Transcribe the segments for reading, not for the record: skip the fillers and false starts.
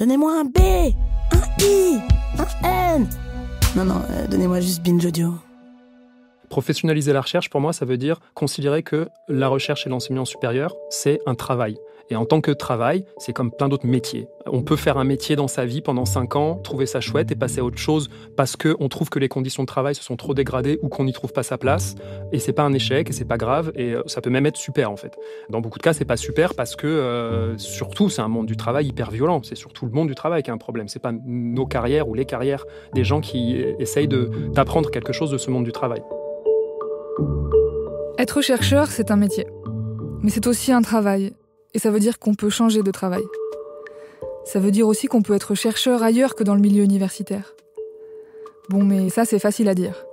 Donnez-moi un B, un I, un N. Non, donnez-moi juste binge audio. Professionnaliser la recherche, pour moi, ça veut dire considérer que la recherche et l'enseignement supérieur, c'est un travail. Et en tant que travail, c'est comme plein d'autres métiers. On peut faire un métier dans sa vie pendant 5 ans, trouver ça chouette et passer à autre chose parce qu'on trouve que les conditions de travail se sont trop dégradées ou qu'on n'y trouve pas sa place. Et c'est pas un échec et c'est pas grave et ça peut même être super en fait. Dans beaucoup de cas, c'est pas super parce que surtout, c'est un monde du travail hyper violent. C'est surtout le monde du travail qui a un problème. C'est pas nos carrières ou les carrières des gens qui essayent d'apprendre quelque chose de ce monde du travail. Être chercheur, c'est un métier. Mais c'est aussi un travail. Et ça veut dire qu'on peut changer de travail. Ça veut dire aussi qu'on peut être chercheur ailleurs que dans le milieu universitaire. Bon, mais ça, c'est facile à dire.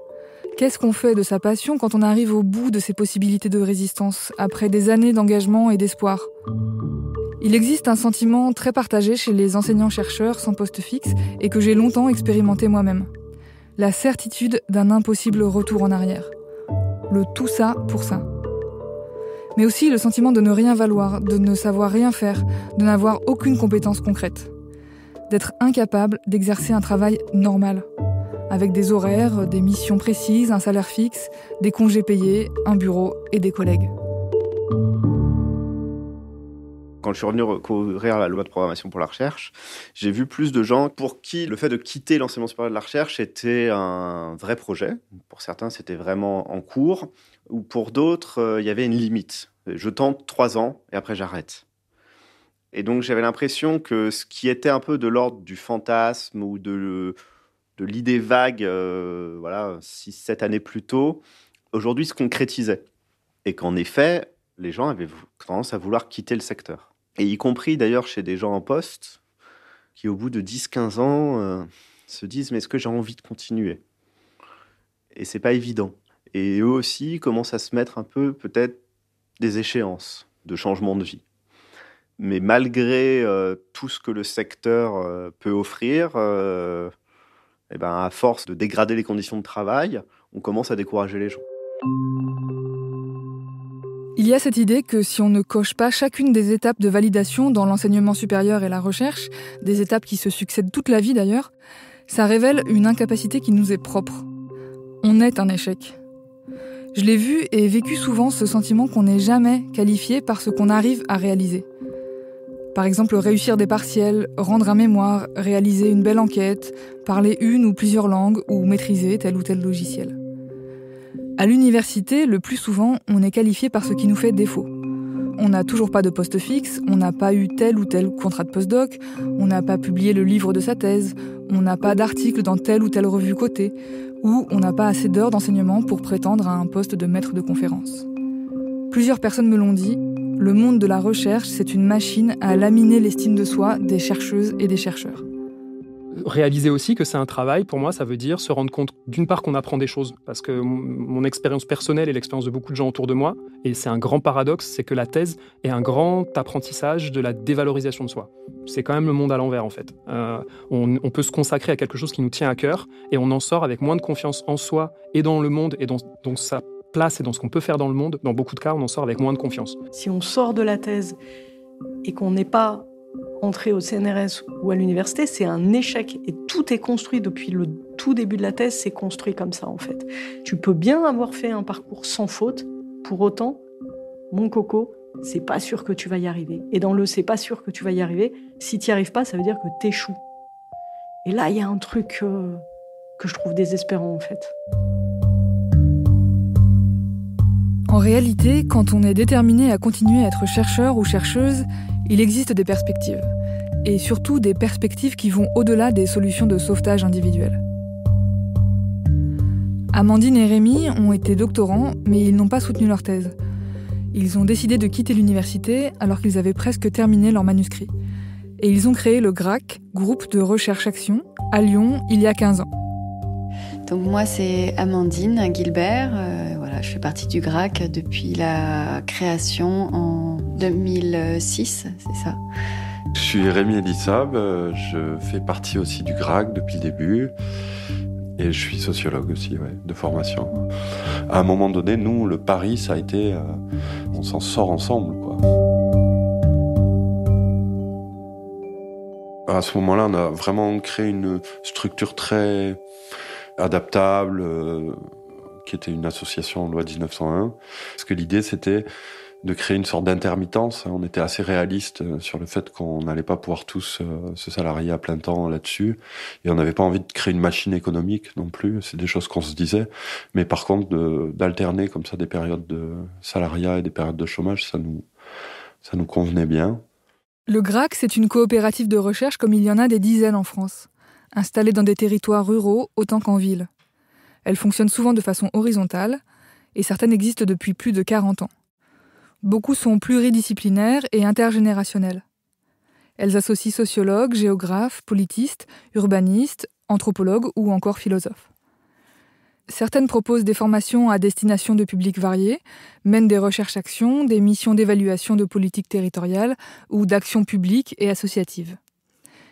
Qu'est-ce qu'on fait de sa passion quand on arrive au bout de ses possibilités de résistance, après des années d'engagement et d'espoir ? Il existe un sentiment très partagé chez les enseignants-chercheurs sans poste fixe et que j'ai longtemps expérimenté moi-même. La certitude d'un impossible retour en arrière. Le tout ça pour ça. Mais aussi le sentiment de ne rien valoir, de ne savoir rien faire, de n'avoir aucune compétence concrète. D'être incapable d'exercer un travail normal, avec des horaires, des missions précises, un salaire fixe, des congés payés, un bureau et des collègues. Quand je suis revenu recourir à la loi de programmation pour la recherche, j'ai vu plus de gens pour qui le fait de quitter l'enseignement supérieur de la recherche était un vrai projet. Pour certains, c'était vraiment en cours. Ou pour d'autres, il y avait une limite. Je tente 3 ans et après j'arrête. Et donc j'avais l'impression que ce qui était un peu de l'ordre du fantasme ou de l'idée vague, 6-7 années plus tôt, aujourd'hui se concrétisait. Et qu'en effet, les gens avaient tendance à vouloir quitter le secteur. Et y compris d'ailleurs chez des gens en poste, qui au bout de 10-15 ans se disent « mais est-ce que j'ai envie de continuer ?» Et c'est pas évident. Et eux aussi commencent à se mettre un peu peut-être des échéances de changement de vie. Mais malgré tout ce que le secteur peut offrir, à force de dégrader les conditions de travail, on commence à décourager les gens. Il y a cette idée que si on ne coche pas chacune des étapes de validation dans l'enseignement supérieur et la recherche, des étapes qui se succèdent toute la vie d'ailleurs, ça révèle une incapacité qui nous est propre. On est un échec. Je l'ai vu et vécu souvent ce sentiment qu'on n'est jamais qualifié par ce qu'on arrive à réaliser. Par exemple, réussir des partiels, rendre un mémoire, réaliser une belle enquête, parler une ou plusieurs langues ou maîtriser tel ou tel logiciel. À l'université, le plus souvent, on est qualifié par ce qui nous fait défaut. On n'a toujours pas de poste fixe, on n'a pas eu tel ou tel contrat de postdoc, on n'a pas publié le livre de sa thèse, on n'a pas d'article dans telle ou telle revue cotée, ou on n'a pas assez d'heures d'enseignement pour prétendre à un poste de maître de conférence. Plusieurs personnes me l'ont dit, le monde de la recherche, c'est une machine à laminer l'estime de soi des chercheuses et des chercheurs. Réaliser aussi que c'est un travail, pour moi, ça veut dire se rendre compte, d'une part, qu'on apprend des choses. Parce que mon expérience personnelle et l'expérience de beaucoup de gens autour de moi, et c'est un grand paradoxe, c'est que la thèse est un grand apprentissage de la dévalorisation de soi. C'est quand même le monde à l'envers, en fait. On peut se consacrer à quelque chose qui nous tient à cœur, et on en sort avec moins de confiance en soi et dans le monde, et dans sa place et dans ce qu'on peut faire dans le monde. Dans beaucoup de cas, on en sort avec moins de confiance. Si on sort de la thèse et qu'on n'est pas entrer au CNRS ou à l'université, c'est un échec. Et tout est construit depuis le tout début de la thèse, c'est construit comme ça, en fait. Tu peux bien avoir fait un parcours sans faute, pour autant, mon coco, c'est pas sûr que tu vas y arriver. Et dans le c'est pas sûr que tu vas y arriver, si tu n'y arrives pas, ça veut dire que t'échoues. Et là, il y a un truc que je trouve désespérant, en fait. En réalité, quand on est déterminé à continuer à être chercheur ou chercheuse, il existe des perspectives. Et surtout des perspectives qui vont au-delà des solutions de sauvetage individuelles. Amandine et Rémi ont été doctorants, mais ils n'ont pas soutenu leur thèse. Ils ont décidé de quitter l'université alors qu'ils avaient presque terminé leur manuscrit. Et ils ont créé le GRAC, Groupe de Recherche-Action, à Lyon, il y a 15 ans. Donc moi, c'est Amandine Guilbert. Je fais partie du GRAC depuis la création en 2006, c'est ça. Je suis Rémi Elissab, je fais partie aussi du GRAC depuis le début. Et je suis sociologue aussi, de formation. À un moment donné, nous, le pari, ça a été... on s'en sort ensemble, quoi. À ce moment-là, on a vraiment créé une structure très adaptable, qui était une association loi 1901. Parce que l'idée, c'était de créer une sorte d'intermittence. On était assez réaliste sur le fait qu'on n'allait pas pouvoir tous se salarier à plein temps là-dessus. Et on n'avait pas envie de créer une machine économique non plus. C'est des choses qu'on se disait. Mais par contre, d'alterner comme ça des périodes de salariat et des périodes de chômage, ça nous convenait bien. Le GRAC, c'est une coopérative de recherche comme il y en a des dizaines en France, installée dans des territoires ruraux autant qu'en ville. Elle fonctionne souvent de façon horizontale, et certaines existent depuis plus de 40 ans. Beaucoup sont pluridisciplinaires et intergénérationnelles. Elles associent sociologues, géographes, politistes, urbanistes, anthropologues ou encore philosophes. Certaines proposent des formations à destination de publics variés, mènent des recherches-actions, des missions d'évaluation de politiques territoriales ou d'actions publiques et associatives.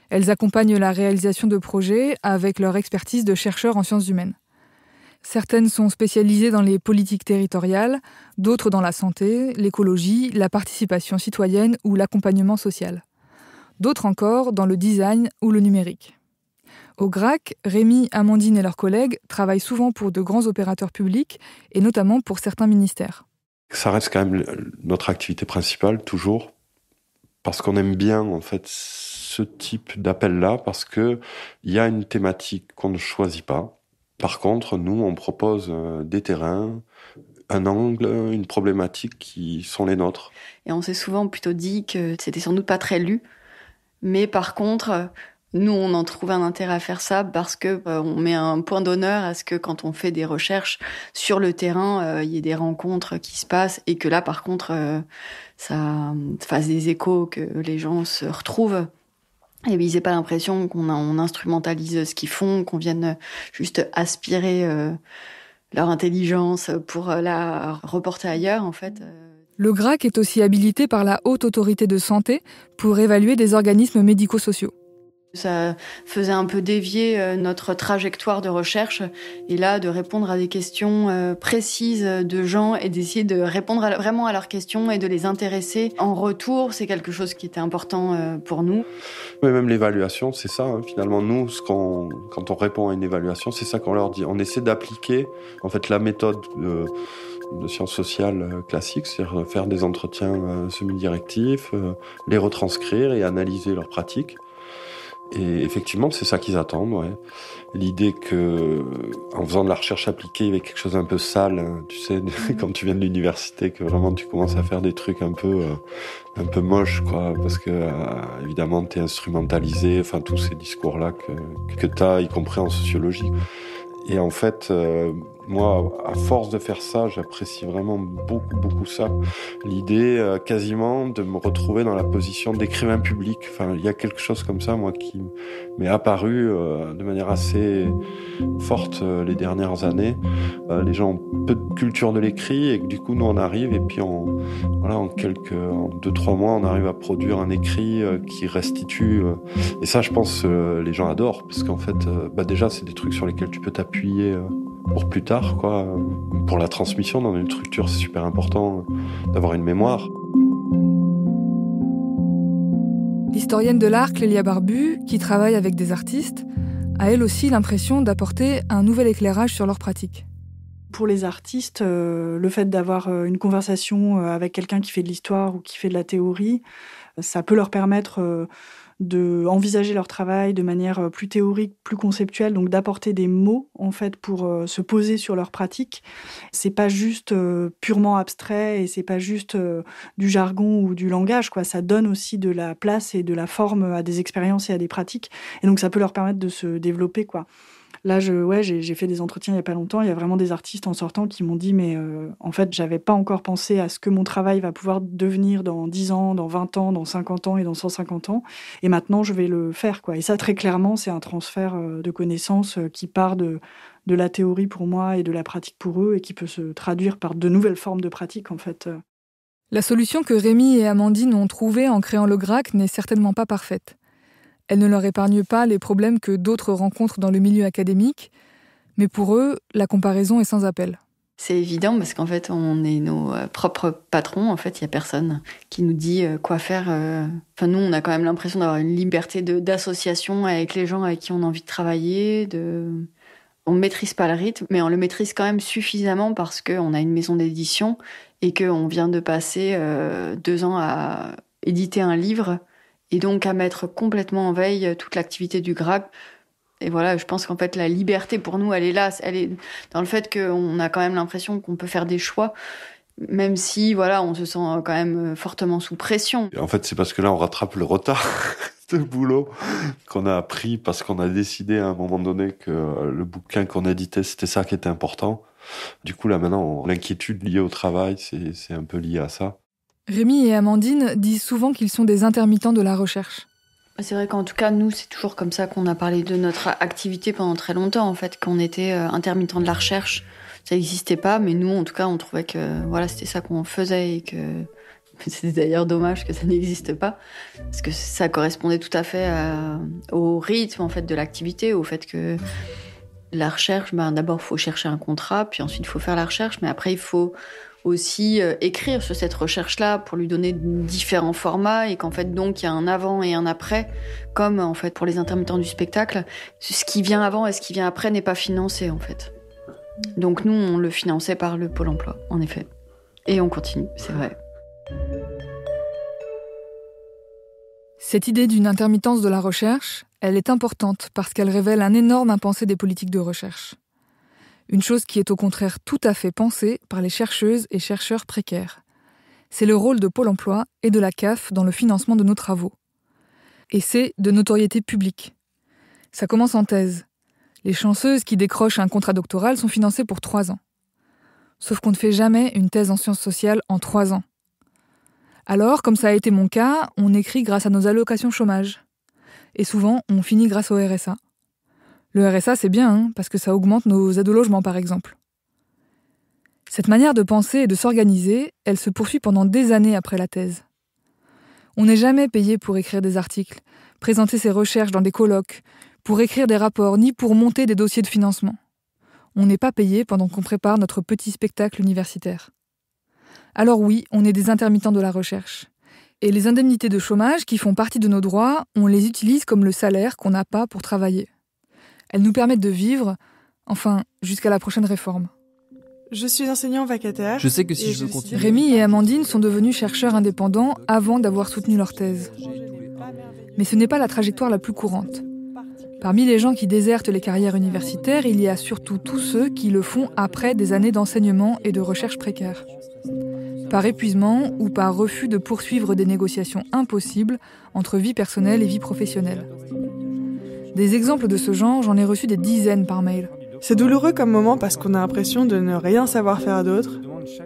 Elles accompagnent la réalisation de projets avec leur expertise de chercheurs en sciences humaines. Certaines sont spécialisées dans les politiques territoriales, d'autres dans la santé, l'écologie, la participation citoyenne ou l'accompagnement social. D'autres encore dans le design ou le numérique. Au GRAC, Rémi, Amandine et leurs collègues travaillent souvent pour de grands opérateurs publics et notamment pour certains ministères. Ça reste quand même notre activité principale, toujours, parce qu'on aime bien en fait ce type d'appel-là, parce qu'il y a une thématique qu'on ne choisit pas. Par contre, nous, on propose des terrains, un angle, une problématique qui sont les nôtres. Et on s'est souvent plutôt dit que c'était sans doute pas très lu, mais par contre, nous, on en trouve un intérêt à faire ça parce que on met un point d'honneur à ce que quand on fait des recherches sur le terrain, il y ait des rencontres qui se passent et que là, par contre, ça fasse des échos, que les gens se retrouvent. Et ils n'aient pas l'impression on instrumentalise ce qu'ils font, qu'on vienne juste aspirer leur intelligence pour la reporter ailleurs, en fait. Le GRAC est aussi habilité par la Haute Autorité de Santé pour évaluer des organismes médico-sociaux. Ça faisait un peu dévier notre trajectoire de recherche et là de répondre à des questions précises de gens et d'essayer de répondre vraiment à leurs questions et de les intéresser en retour, c'est quelque chose qui était important pour nous. Mais même l'évaluation, c'est ça, hein. Finalement, nous, quand on répond à une évaluation, c'est ça qu'on leur dit. On essaie d'appliquer en fait la méthode de sciences sociales classiques, c'est-à-dire faire des entretiens semi-directifs, les retranscrire et analyser leurs pratiques. Et effectivement, c'est ça qu'ils attendent, ouais. L'idée que, en faisant de la recherche appliquée, il y avait quelque chose d'un peu sale, hein, tu sais, quand tu viens de l'université, que vraiment tu commences à faire des trucs un peu moches, quoi, parce que, évidemment, t'es instrumentalisé, enfin, tous ces discours-là que t'as, y compris en sociologie. Et en fait, moi, à force de faire ça, j'apprécie vraiment beaucoup, beaucoup ça. L'idée, quasiment, de me retrouver dans la position d'écrivain public. Enfin, il y a quelque chose comme ça, moi, qui m'est apparu de manière assez forte les dernières années. Les gens ont peu de culture de l'écrit et du coup, nous, on arrive et puis en 2-3 mois, on arrive à produire un écrit qui restitue. Et ça, je pense, les gens adorent parce qu'en fait, déjà, c'est des trucs sur lesquels tu peux t'appuyer pour plus tard, quoi. Pour la transmission dans une structure, c'est super important d'avoir une mémoire. L'historienne de l'art Clélia Barbu, qui travaille avec des artistes, a elle aussi l'impression d'apporter un nouvel éclairage sur leur pratique. Pour les artistes, le fait d'avoir une conversation avec quelqu'un qui fait de l'histoire ou qui fait de la théorie, ça peut leur permettre d'envisager leur travail de manière plus théorique, plus conceptuelle, donc d'apporter des mots en fait pour se poser sur leur pratique. C'est pas juste purement abstrait et c'est pas juste du jargon ou du langage, quoi. Ça donne aussi de la place et de la forme à des expériences et à des pratiques, et donc ça peut leur permettre de se développer, quoi. Là, j'ai fait des entretiens il n'y a pas longtemps. Il y a vraiment des artistes en sortant qui m'ont dit « Mais en fait, j'avais pas encore pensé à ce que mon travail va pouvoir devenir dans 10 ans, dans 20 ans, dans 50 ans et dans 150 ans. Et maintenant, je vais le faire, quoi. » Et ça, très clairement, c'est un transfert de connaissances qui part de la théorie pour moi et de la pratique pour eux et qui peut se traduire par de nouvelles formes de pratique, en fait. La solution que Rémi et Amandine ont trouvée en créant le GRAC n'est certainement pas parfaite. Elle ne leur épargne pas les problèmes que d'autres rencontrent dans le milieu académique, mais pour eux, la comparaison est sans appel. C'est évident parce qu'en fait, on est nos propres patrons. En fait, il n'y a personne qui nous dit quoi faire. Enfin, nous, on a quand même l'impression d'avoir une liberté d'association avec les gens avec qui on a envie de travailler. On ne maîtrise pas le rythme, mais on le maîtrise quand même suffisamment parce qu'on a une maison d'édition et qu'on vient de passer 2 ans à éditer un livre et donc à mettre complètement en veille toute l'activité du GRAC. Et voilà, je pense qu'en fait, la liberté pour nous, elle est là. Elle est dans le fait qu'on a quand même l'impression qu'on peut faire des choix, même si, voilà, on se sent quand même fortement sous pression. Et en fait, c'est parce que là, on rattrape le retard de boulot qu'on a appris parce qu'on a décidé à un moment donné que le bouquin qu'on éditait, c'était ça qui était important. Du coup, là, maintenant, l'inquiétude liée au travail, c'est un peu lié à ça. Rémi et Amandine disent souvent qu'ils sont des intermittents de la recherche. C'est vrai qu'en tout cas, nous, c'est toujours comme ça qu'on a parlé de notre activité pendant très longtemps, en fait, qu'on était intermittents de la recherche. Ça n'existait pas, mais nous, en tout cas, on trouvait que voilà, c'était ça qu'on faisait et que c'est d'ailleurs dommage que ça n'existe pas, parce que ça correspondait tout à fait au rythme en fait, de l'activité, au fait que la recherche, d'abord, il faut chercher un contrat, puis ensuite, il faut faire la recherche, mais après, il faut aussi écrire sur cette recherche-là pour lui donner différents formats et qu'en fait donc il y a un avant et un après, comme en fait pour les intermittents du spectacle, ce qui vient avant et ce qui vient après n'est pas financé en fait. Donc nous on le finançait par le Pôle emploi en effet, et on continue, c'est vrai. Cette idée d'une intermittence de la recherche, elle est importante parce qu'elle révèle un énorme impensé des politiques de recherche. Une chose qui est au contraire tout à fait pensée par les chercheuses et chercheurs précaires. C'est le rôle de Pôle emploi et de la CAF dans le financement de nos travaux. Et c'est de notoriété publique. Ça commence en thèse. Les chanceuses qui décrochent un contrat doctoral sont financées pour 3 ans. Sauf qu'on ne fait jamais une thèse en sciences sociales en 3 ans. Alors, comme ça a été mon cas, on écrit grâce à nos allocations chômage. Et souvent, on finit grâce au RSA. Le RSA, c'est bien, parce que ça augmente nos aides au logement, par exemple. Cette manière de penser et de s'organiser, elle se poursuit pendant des années après la thèse. On n'est jamais payé pour écrire des articles, présenter ses recherches dans des colloques, pour écrire des rapports, ni pour monter des dossiers de financement. On n'est pas payé pendant qu'on prépare notre petit spectacle universitaire. Alors oui, on est des intermittents de la recherche. Et les indemnités de chômage qui font partie de nos droits, on les utilise comme le salaire qu'on n'a pas pour travailler. Elles nous permettent de vivre, enfin, jusqu'à la prochaine réforme. Je suis enseignant vacataire. Je sais que si je veux continuer... Rémi et Amandine sont devenus chercheurs indépendants avant d'avoir soutenu leur thèse. Mais ce n'est pas la trajectoire la plus courante. Parmi les gens qui désertent les carrières universitaires, il y a surtout tous ceux qui le font après des années d'enseignement et de recherche précaires. Par épuisement ou par refus de poursuivre des négociations impossibles entre vie personnelle et vie professionnelle. Des exemples de ce genre, j'en ai reçu des dizaines par mail. C'est douloureux comme moment parce qu'on a l'impression de ne rien savoir faire d'autre.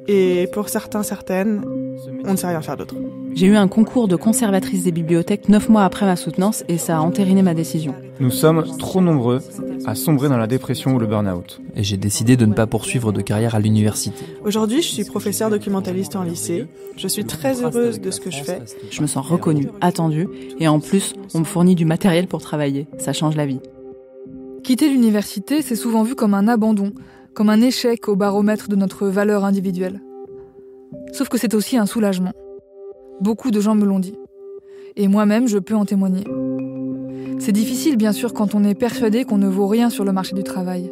Et pour certains, certaines, on ne sait rien faire d'autre. J'ai eu un concours de conservatrice des bibliothèques 9 mois après ma soutenance et ça a entériné ma décision. Nous sommes trop nombreux à sombrer dans la dépression ou le burn-out. Et j'ai décidé de ne pas poursuivre de carrière à l'université. Aujourd'hui, je suis professeure documentaliste en lycée. Je suis très heureuse de ce que je fais. Je me sens reconnue, attendue et en plus, on me fournit du matériel pour travailler. Ça change la vie. Quitter l'université, c'est souvent vu comme un abandon, comme un échec au baromètre de notre valeur individuelle. Sauf que c'est aussi un soulagement. Beaucoup de gens me l'ont dit. Et moi-même, je peux en témoigner. C'est difficile, bien sûr, quand on est persuadé qu'on ne vaut rien sur le marché du travail.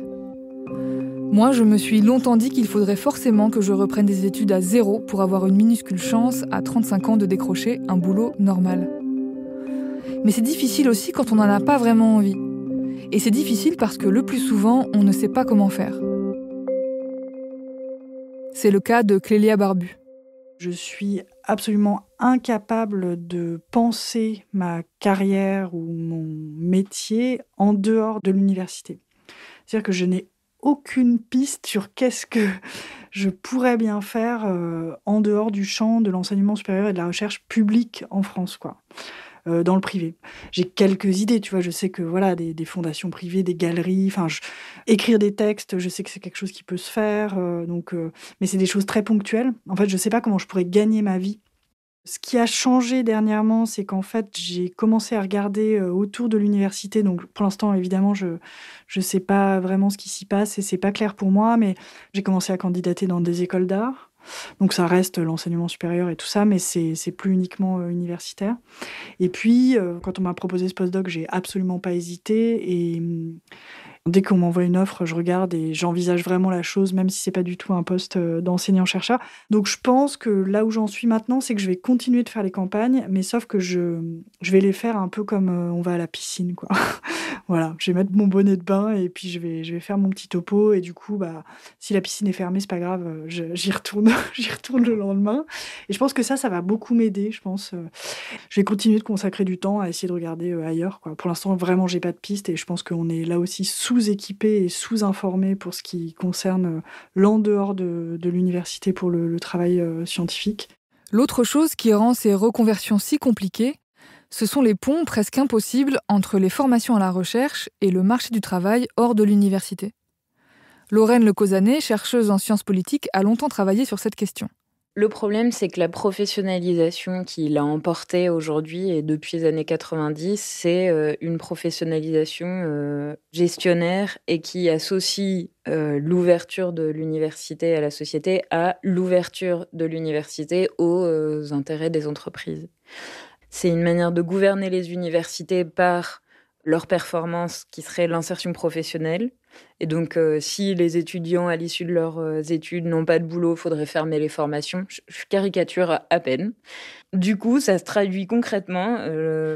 Moi, je me suis longtemps dit qu'il faudrait forcément que je reprenne des études à 0 pour avoir une minuscule chance, à 35 ans, de décrocher un boulot normal. Mais c'est difficile aussi quand on n'en a pas vraiment envie. Et c'est difficile parce que le plus souvent, on ne sait pas comment faire. C'est le cas de Clélia Barbu. Je suis absolument incapable de penser ma carrière ou mon métier en dehors de l'université. C'est-à-dire que je n'ai aucune piste sur qu'est-ce que je pourrais bien faire en dehors du champ de l'enseignement supérieur et de la recherche publique en France, quoi. Dans le privé. J'ai quelques idées, tu vois, je sais que voilà, des fondations privées, des galeries, écrire des textes, je sais que c'est quelque chose qui peut se faire, mais c'est des choses très ponctuelles. En fait, je sais pas comment je pourrais gagner ma vie. Ce qui a changé dernièrement, c'est qu'en fait, j'ai commencé à regarder autour de l'université. Donc, pour l'instant, évidemment, je sais pas vraiment ce qui s'y passe et c'est pas clair pour moi, mais j'ai commencé à candidater dans des écoles d'art. Donc, ça reste l'enseignement supérieur et tout ça, mais c'est plus uniquement universitaire. Et puis, quand on m'a proposé ce postdoc, j'ai absolument pas hésité et dès qu'on m'envoie une offre, je regarde et j'envisage vraiment la chose, même si c'est pas du tout un poste d'enseignant-chercheur. Donc je pense que là où j'en suis maintenant, c'est que je vais continuer de faire les campagnes, mais sauf que je vais les faire un peu comme on va à la piscine, quoi. Voilà, je vais mettre mon bonnet de bain et puis je vais faire mon petit topo. Et du coup, si la piscine est fermée, c'est pas grave, j'y retourne, j'y retourne le lendemain. Et je pense que ça va beaucoup m'aider, je pense. Je vais continuer de consacrer du temps à essayer de regarder ailleurs, quoi. Pour l'instant, vraiment, j'ai pas de piste et je pense qu'on est là aussi sous-équipé et sous-informé pour ce qui concerne l'en dehors de l'université pour le travail scientifique. L'autre chose qui rend ces reconversions si compliquées, ce sont les ponts presque impossibles entre les formations à la recherche et le marché du travail hors de l'université. Lorraine Lecausanet, chercheuse en sciences politiques, a longtemps travaillé sur cette question. Le problème, c'est que la professionnalisation qui l'a emporté aujourd'hui et depuis les années 90, c'est une professionnalisation gestionnaire et qui associe l'ouverture de l'université à la société à l'ouverture de l'université aux intérêts des entreprises. C'est une manière de gouverner les universités par leur performance qui serait l'insertion professionnelle. Et donc, si les étudiants, à l'issue de leurs études, n'ont pas de boulot, il faudrait fermer les formations. Je caricature à peine. Du coup, ça se traduit concrètement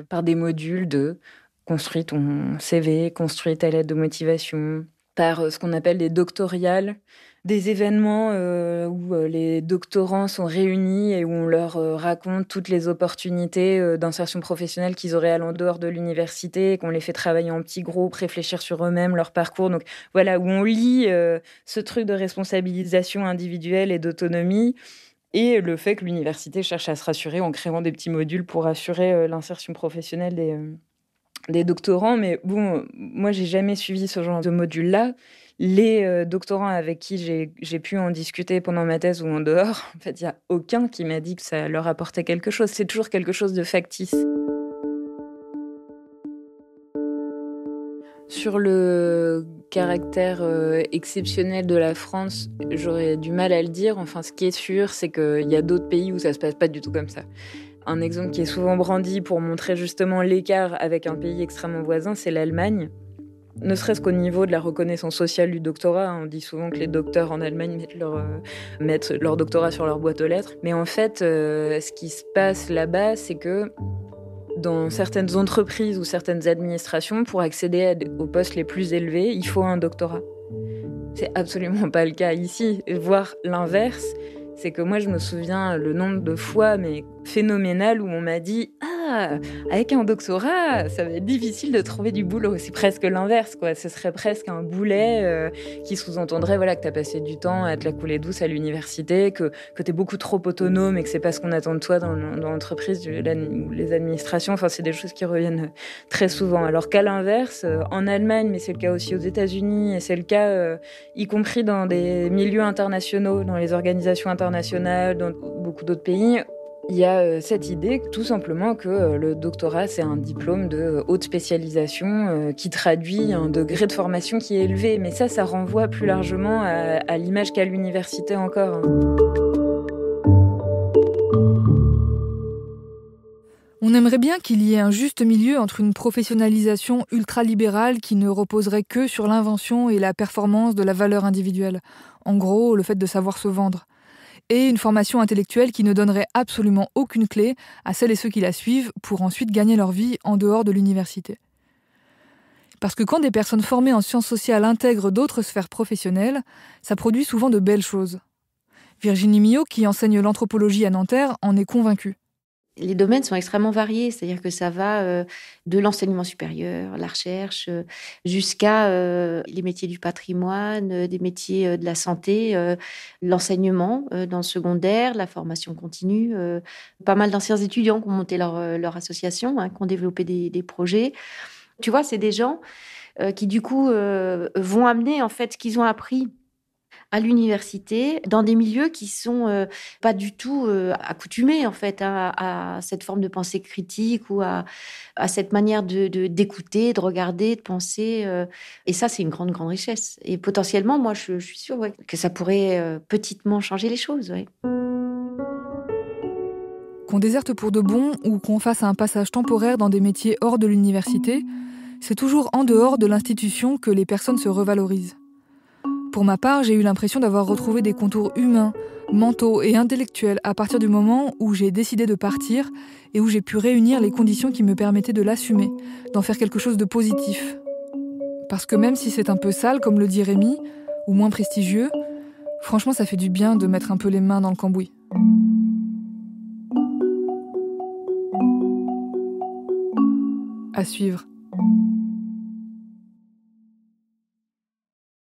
par des modules de construis ton CV, construis ta lettre de motivation, par ce qu'on appelle des doctoriales, des événements où les doctorants sont réunis et où on leur raconte toutes les opportunités d'insertion professionnelle qu'ils auraient en dehors de l'université, qu'on les fait travailler en petits groupes, réfléchir sur eux-mêmes, leur parcours. Donc voilà, où on lie ce truc de responsabilisation individuelle et d'autonomie et le fait que l'université cherche à se rassurer en créant des petits modules pour assurer l'insertion professionnelle des doctorants. Mais bon, moi, j'ai jamais suivi ce genre de module-là. Les doctorants avec qui j'ai pu en discuter pendant ma thèse ou en dehors, en fait, il n'y a aucun qui m'a dit que ça leur apportait quelque chose. C'est toujours quelque chose de factice. Sur le caractère exceptionnel de la France, j'aurais du mal à le dire. Enfin, ce qui est sûr, c'est qu'il y a d'autres pays où ça ne se passe pas du tout comme ça. Un exemple qui est souvent brandi pour montrer justement l'écart avec un pays extrêmement voisin, c'est l'Allemagne. Ne serait-ce qu'au niveau de la reconnaissance sociale du doctorat. On dit souvent que les docteurs en Allemagne mettent leur doctorat sur leur boîte aux lettres. Mais en fait, ce qui se passe là-bas, c'est que dans certaines entreprises ou certaines administrations, pour accéder aux postes les plus élevés, il faut un doctorat. C'est absolument pas le cas ici. Voire l'inverse, c'est que moi, je me souviens le nombre de fois, mais phénoménal, où on m'a dit « Ah, avec un doctorat, ça va être difficile de trouver du boulot. » C'est presque l'inverse, quoi. Ce serait presque un boulet qui sous-entendrait que tu as passé du temps à te la couler douce à l'université, que tu es beaucoup trop autonome et que c'est pas ce qu'on attend de toi dans l'entreprise ou les administrations. Enfin, c'est des choses qui reviennent très souvent. Alors qu'à l'inverse, en Allemagne, mais c'est le cas aussi aux États-Unis, et c'est le cas y compris dans des milieux internationaux, dans les organisations internationales, dans beaucoup d'autres pays, il y a cette idée tout simplement que le doctorat, c'est un diplôme de haute spécialisation qui traduit un degré de formation qui est élevé. Mais ça renvoie plus largement à l'image qu'a l'université encore. On aimerait bien qu'il y ait un juste milieu entre une professionnalisation ultralibérale qui ne reposerait que sur l'invention et la performance de la valeur individuelle. En gros, le fait de savoir se vendre. Et une formation intellectuelle qui ne donnerait absolument aucune clé à celles et ceux qui la suivent pour ensuite gagner leur vie en dehors de l'université. Parce que quand des personnes formées en sciences sociales intègrent d'autres sphères professionnelles, ça produit souvent de belles choses. Virginie Millot, qui enseigne l'anthropologie à Nanterre, en est convaincue. Les domaines sont extrêmement variés, c'est-à-dire que ça va de l'enseignement supérieur, la recherche, jusqu'à les métiers du patrimoine, des métiers de la santé, l'enseignement dans le secondaire, la formation continue. Pas mal d'anciens étudiants qui ont monté leur association, qui ont développé des projets. Tu vois, c'est des gens qui, du coup, vont amener en fait ce qu'ils ont appris à l'université, dans des milieux qui sont pas du tout accoutumés en fait à cette forme de pensée critique ou à cette manière d'écouter, de regarder, de penser. Et ça, c'est une grande richesse. Et potentiellement, moi, je suis sûre que ça pourrait petitement changer les choses. Ouais. Qu'on déserte pour de bon ou qu'on fasse un passage temporaire dans des métiers hors de l'université, c'est toujours en dehors de l'institution que les personnes se revalorisent. Pour ma part, j'ai eu l'impression d'avoir retrouvé des contours humains, mentaux et intellectuels à partir du moment où j'ai décidé de partir et où j'ai pu réunir les conditions qui me permettaient de l'assumer, d'en faire quelque chose de positif. Parce que même si c'est un peu sale, comme le dit Rémi, ou moins prestigieux, franchement, ça fait du bien de mettre un peu les mains dans le cambouis. À suivre.